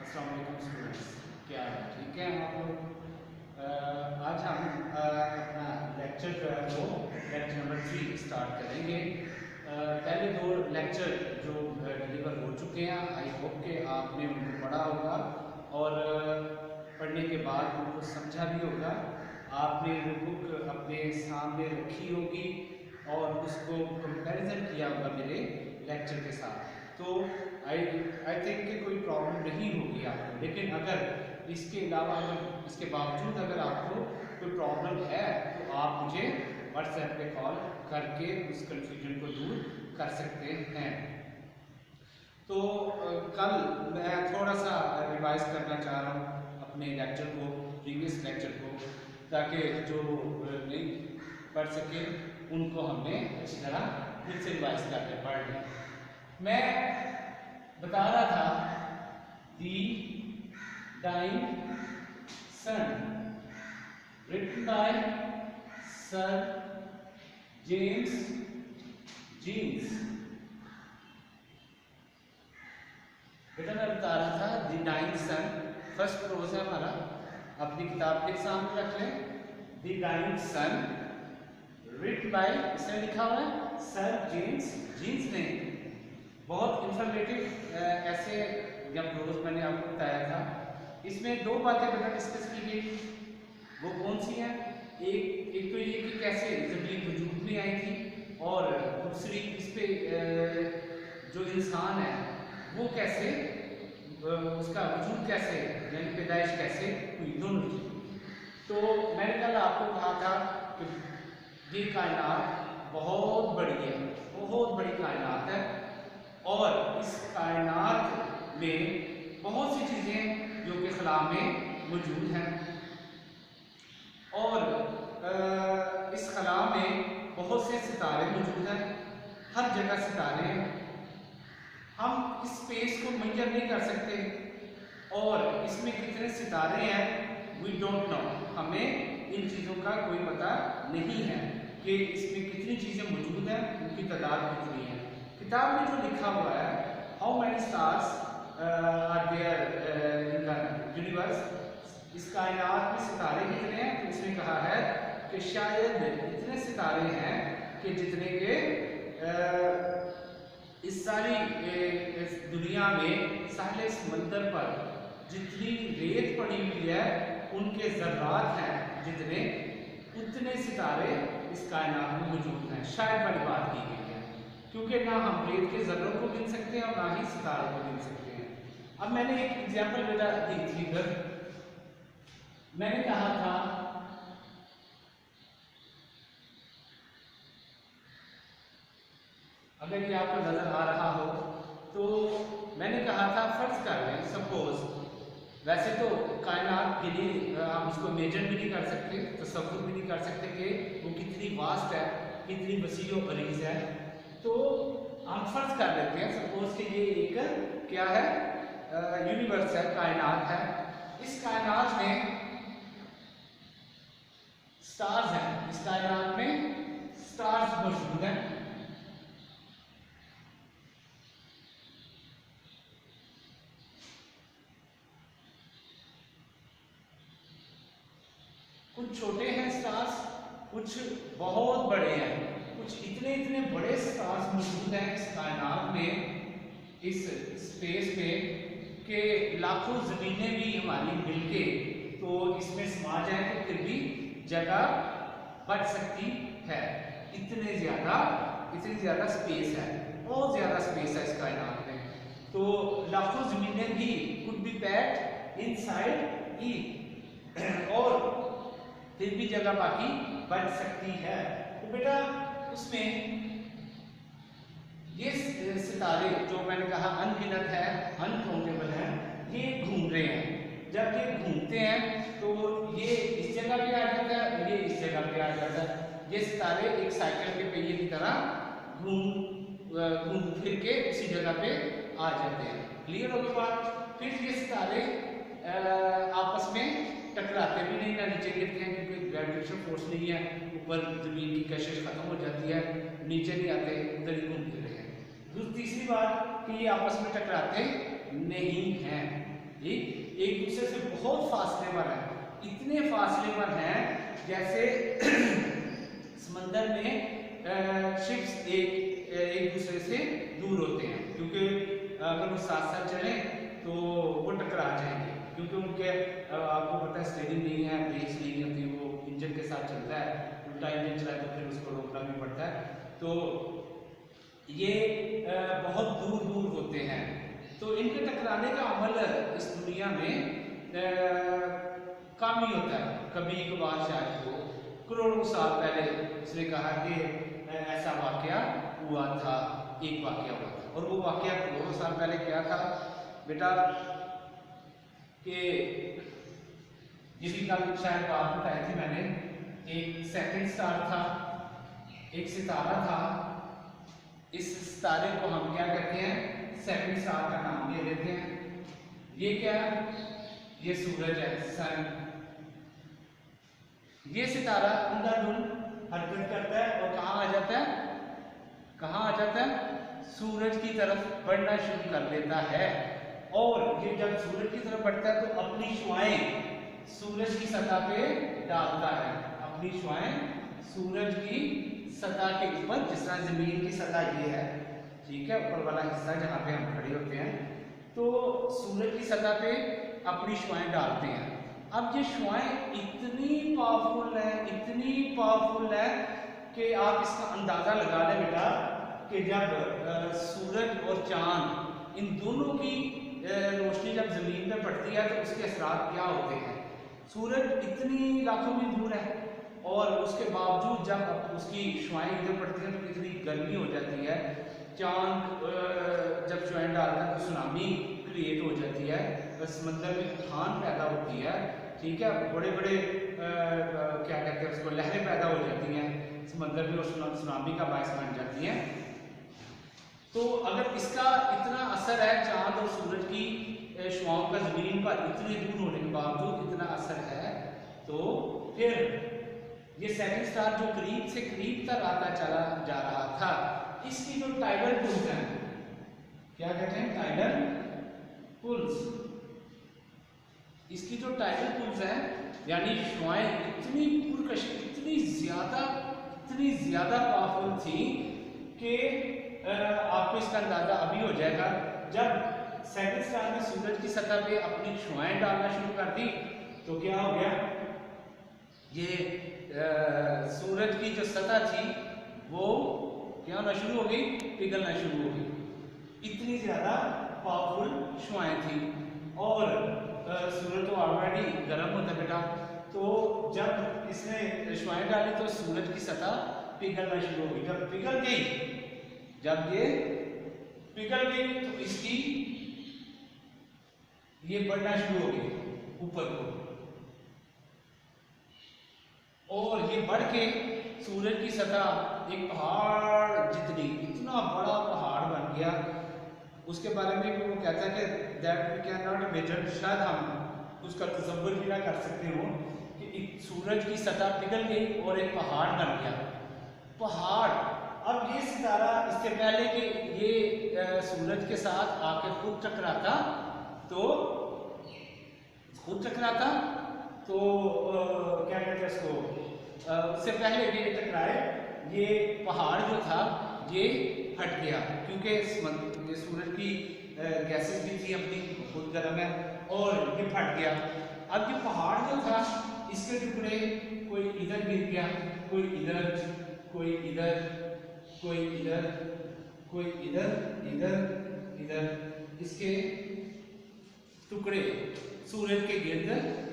अस्सलाम वालेकुम स्टूडेंट्स, क्या ठीक है आप लोग। आज हम अपना लेक्चर जो है वो लेक्चर नंबर 3 स्टार्ट करेंगे। पहले दो लेक्चर जो डिलीवर हो चुके हैं, आई होप कि आपने उनको पढ़ा होगा और पढ़ने के बाद उनको समझा भी होगा। आपने वो बुक अपने सामने रखी होगी और उसको कंपैरिजन किया होगा मेरे लेक्चर के साथ। तो आई थिंक कि कोई प्रॉब्लम नहीं होगी आपको। लेकिन अगर इसके अलावा इसके बावजूद अगर आपको कोई प्रॉब्लम है तो आप मुझे व्हाट्सएप पे कॉल करके उस कन्फ्यूजन को दूर कर सकते हैं। तो कल मैं थोड़ा सा रिवाइज करना चाह रहा हूँ अपने लेक्चर को, प्रीवियस लेक्चर को, ताकि जो नहीं पढ़ सके उनको हमने अच्छी तरह फिर से रिवाइज करके पढ़ लें। मैं बता रहा था the dying sun written by sir James Jeans. बेटा मैं बता रहा था the dying sun, first prose है हमारा, अपनी किताब के सामने रख लें। The dying sun written by, इसमें लिखा हुआ है सर जेम्स जीन्स ने। बहुत इंफॉर्मेटिव ऐसे या प्रोज मैंने आपको बताया था। इसमें दो बातें बेटा डिस्कस की गई, वो कौन सी हैं? एक तो ये कि कैसे ज़मीन वजूद में आई थी, और दूसरी इस पे जो इंसान है वो कैसे उसका वजूद कैसे यानी पैदाइश कैसे हुई, दोनों चीज़। तो मैंने कल आपको कहा था कि ये कायनात बहुत बड़ी है, बहुत बड़ी कायनात है, और इस कायनात में बहुत सी चीज़ें जो कि खला में मौजूद हैं, और इस खला में बहुत से सितारे मौजूद हैं, हर जगह सितारे हैं। हम इस स्पेस को मेजर नहीं कर सकते, और इसमें कितने सितारे हैं वी डोंट नो, हमें इन चीज़ों का कोई पता नहीं है कि इसमें कितनी चीज़ें मौजूद हैं, उनकी तादाद कितनी है। किताब में जो लिखा हुआ है how many stars are there in the universe, इस कायनात में सितारे कितने हैं, तो उसने कहा है कि शायद इतने सितारे हैं कि जितने के इस सारी इस दुनिया में साहिल समंदर पर जितनी रेत पड़ी हुई है उनके ज़र्रात हैं जितने, उतने सितारे इस कायनात में मौजूद हैं। शायद वाली बात की गई है, क्योंकि ना हम रेत के ज़र्रों को गिन सकते हैं और ना ही सितारों को गिन सकते हैं। अब मैंने एक एग्जाम्पल बेटा दी थी इधर, मैंने कहा था अगर ये आपको नजर आ रहा हो तो मैंने कहा था फर्ज कर लें सपोज, वैसे तो कायनात के लिए हम उसको मेजर भी नहीं कर सकते, तसव्वुर भी नहीं कर सकते कि वो कितनी वास्ट है, कितनी वसी और अरीज है। तो हम फर्ज कर लेते हैं सपोज कि ये एक क्या है, यूनिवर्स है, कायनात है। इस कायनात में स्टार्स हैं, इस कायनात में स्टार्स मौजूद हैं। कुछ छोटे हैं स्टार्स, कुछ बहुत बड़े हैं, कुछ इतने इतने बड़े स्टार्स मौजूद हैं इस कायनात में, इस स्पेस में, कि लाखों ज़मीनें भी हमारी मिलके तो इसमें समा जाए तो फिर भी जगह बच सकती है। इतनी ज़्यादा स्पेस है, बहुत ज़्यादा स्पेस है इस कायनात में। तो लाखों ज़मीनें भी कुड बी पैक्ड इनसाइड ई, और फिर भी जगह बाकी बच सकती है। तो बेटा उसमें ये सितारे जो मैंने कहा अनगिनत है, अनकाउंटेबल है, ये घूम रहे हैं। जब ये घूमते हैं तो ये इस जगह पे आ जाता है, ये इस जगह पे आ जाता है। ये सितारे एक साइकिल के पहिए की तरह घूम फिर के उसी जगह पे आ जाते हैं। क्लियर होगी बात? फिर ये सितारे आपस में टकराते भी नहीं, ना नीचे गिरते हैं क्योंकि ग्रेविटेशन फोर्स नहीं है, ऊपर जमीन की कशिश खत्म हो जाती है, नीचे नहीं आते, उधर ही घूमते रहे हैं। तीसरी बात कि ये आपस में टकराते नहीं हैं। एक दूसरे से बहुत फासले पर है, इतने फासले पर हैं जैसे समंदर में शिप्स एक दूसरे से दूर होते हैं, क्योंकि अगर वो साथ साथ चले तो वो टकरा जाएंगे, क्योंकि उनके आपको पता है स्टीयरिंग नहीं है, ब्रेक्स नहीं होती, वो इंजन के साथ चलता है, उल्टा इंजन चलाए तो फिर उसको रोकना भी पड़ता है। तो ये बहुत दूर दूर होते हैं, तो इनके टकराने का अमल इस दुनिया में कम ही होता है, कभी कभार शायद हो। करोड़ों साल पहले उसने कहा कि ऐसा वाकया हुआ था, एक वाकया हुआ था, और वो वाकया करोड़ों साल पहले क्या था बेटा कि ये भी कल शायद बात बताई थी मैंने, एक सेकंड स्टार था, एक सितारा था, इस सितारे को हम क्या कहते हैं, सेकंड स्टार का नाम दे देते हैं। ये क्या है, ये सूरज है, सन। ये सितारा अंधाधुंध हरकत करता है और कहाँ आ जाता है, कहाँ आ जाता है, सूरज की तरफ बढ़ना शुरू कर देता है। और ये जब सूरज की तरफ बढ़ता है तो अपनी शुआएं सूरज की सतह पे डालता है, अपनी शुआएं सूरज की सतह के ऊपर, जिस तरह जमीन की सतह ये है, ठीक है, ऊपर वाला हिस्सा जहाँ पे हम खड़े होते हैं, तो सूरज की सतह पे अपनी शुआएं डालते हैं। अब ये शुआएं इतनी पावरफुल है, इतनी पावरफुल है कि आप इसका अंदाजा लगा लें बेटा कि जब सूरज और चांद इन दोनों की रोशनी जब जमीन पे पड़ती है तो उसके असरात क्या होते हैं। सूरज इतनी लाखों मील दूर है और उसके बावजूद जब उसकी शुआएं इधर पड़ती हैं तो कितनी गर्मी हो जाती है। चांद जब शुआएं डालता है तो सुनामी क्रिएट हो जाती है, समंदर में तूफान पैदा होती है, ठीक है, बड़े बड़े क्या कहते हैं उसको, लहरें पैदा हो जाती हैं समंदर में और सुनामी का बायस बन जाती हैं। तो अगर इसका इतना असर है, चांद और सूरज की शुआओं का जमीन पर इतने दूर होने के बावजूद इतना असर है, तो फिर ये सेकंड स्टार जो करीब से करीब तक आता चला जा रहा था, इसकी जो टाइडल पुल्स हैं, क्या कहते हैं, टाइडल पुल्स, इसकी जो टाइडल पुल्स हैं यानी शुआएं इतनी पुरकश, इतनी ज्यादा पावरफुल थी कि आपको इसका अंदाजा अभी हो जाएगा। जब सेकंड स्टार ने सूरज की सतह पे अपनी शुआएं डालना शुरू कर दी तो क्या हो गया, ये सूरज की जो सतह थी वो क्या होना शुरू हो गई, पिघलना शुरू हो गई। इतनी ज्यादा पावरफुल शुआएं थी और सूरज तो ऑलरेडी गर्म होता बेटा, तो जब इसने शुआएं डाली तो सूरज की सतह पिघलना शुरू हो गई। जब पिघल गई, जब ये पिघल गई तो इसकी ये बढ़ना शुरू हो गई ऊपर को, और ये बढ़ के सूरज की सतह एक पहाड़ जितनी, इतना बड़ा पहाड़ बन गया। उसके बारे में भी वो कहता है कि that we can not imagine, शायद हम उसका तसव्वुर भी ना कर सकते हो कि सूरज की सतह पिघल गई और एक पहाड़ बन गया। पहाड़, अब ये सितारा इससे पहले कि ये सूरज के साथ आके खुद टकराता तो क्या कहते हैं इसको, उससे पहले कि ये टकराए, ये पहाड़ जो था ये हट गया, क्योंकि ये सूरज की गैसेस भी थी अपनी, खुद गर्म है, और ये फट गया। अब ये पहाड़ जो था इसके टुकड़े कोई इधर गिर गया, कोई इधर, कोई इधर, कोई इधर, कोई इधर, इधर, इसके टुकड़े सूरज के गिर्द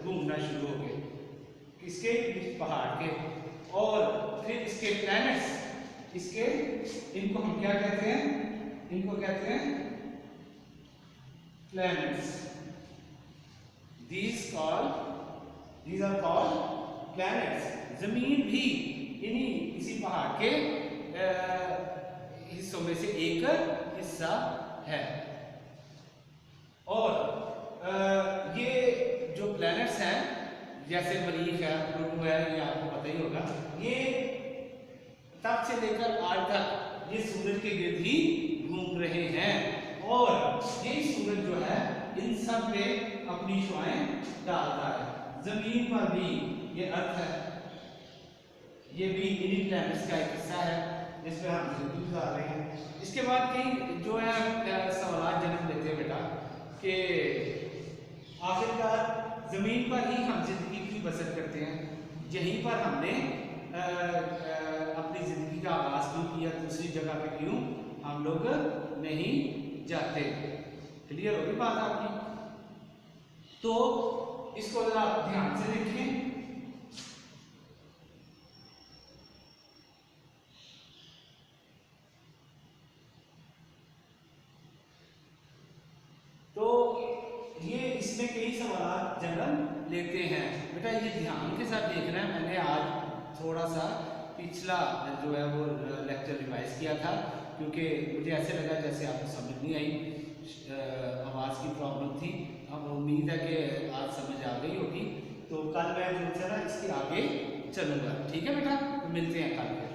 घूमना शुरू हो गए, इसके पहाड़ के, और फिर इसके प्लैनेट्स, इसके, इनको हम क्या कहते हैं, इनको कहते हैं planets. These are called planets। जमीन भी इसी पहाड़ के हिस्सों में से एक हिस्सा है। और ये जो प्लैनेट्स हैं जैसे मरीख है, प्लूटो है, ये आपको पता ही होगा, ये तब से लेकर आज तक ये सूरज के गिर्द ही घूम रहे हैं, और ये सूरज जो है इन सब पे अपनी शुआएं डालता है। जमीन पर भी ये अर्थ है, ये भी इन्हीं प्लैनेट्स का एक हिस्सा है जिसपे हम जिंदगी गुजार रहे हैं। इसके बाद कई जो है सवाल जन्म देते हैं बेटा कि आखिरकार जमीन पर ही हम जिंदगी की बसर करते हैं, यहीं पर हमने अपनी जिंदगी का आगाज क्यों किया, दूसरी जगह पे क्यों हम लोग नहीं जाते। क्लियर होगी बात आपकी? तो इसको जरा ध्यान से देखें। तो ये इसमें कई सवाल जन्म लेते हैं बेटा, ये ध्यान के साथ देखना है। मैंने आज थोड़ा सा पिछला जो है वो लेक्चर रिवाइज किया था क्योंकि मुझे ऐसे लगा जैसे आपको समझ नहीं आई, आवाज़ की प्रॉब्लम थी। अब उम्मीद है कि आज समझ आ गई होगी। तो कल मैं जो है ना इसके आगे चलूँगा। ठीक है बेटा, मिलते हैं कल।